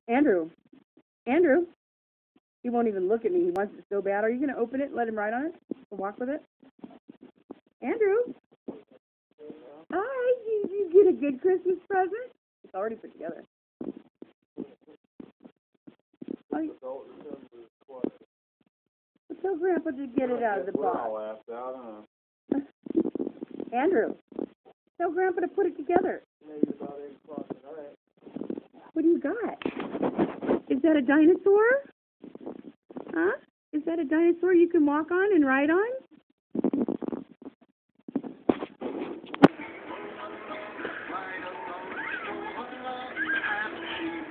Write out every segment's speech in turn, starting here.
Andrew. Andrew. He won't even look at me. He wants it so bad. Are you going to open it and let him ride on it? Or walk with it? Andrew. Hi. Did you get a good Christmas present? It's already put together. Oh, tell Grandpa to get it out of the box. Andrew. Tell Grandpa to put it together. What do you got? Is that a dinosaur? Huh? Is that a dinosaur you can walk on and ride on?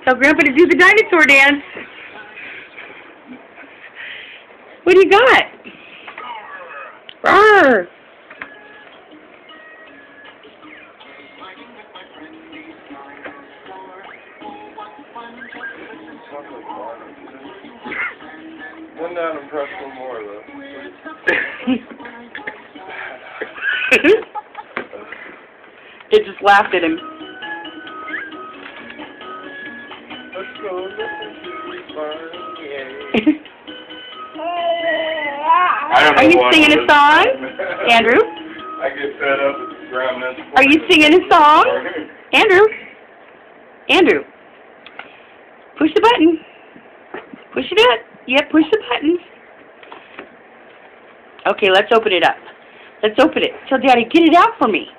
Tell Grandpa to do the dinosaur dance. What do you got? Roar! One down and press one more, though. It just laughed at him. Let's go listen to the fun, Are you singing a song, Andrew? I get fed up with the ground. Are you singing a song? Andrew? Andrew? Push the button. Push it up. Yep, push the buttons. Okay, let's open it up. Let's open it. Tell Daddy, get it out for me.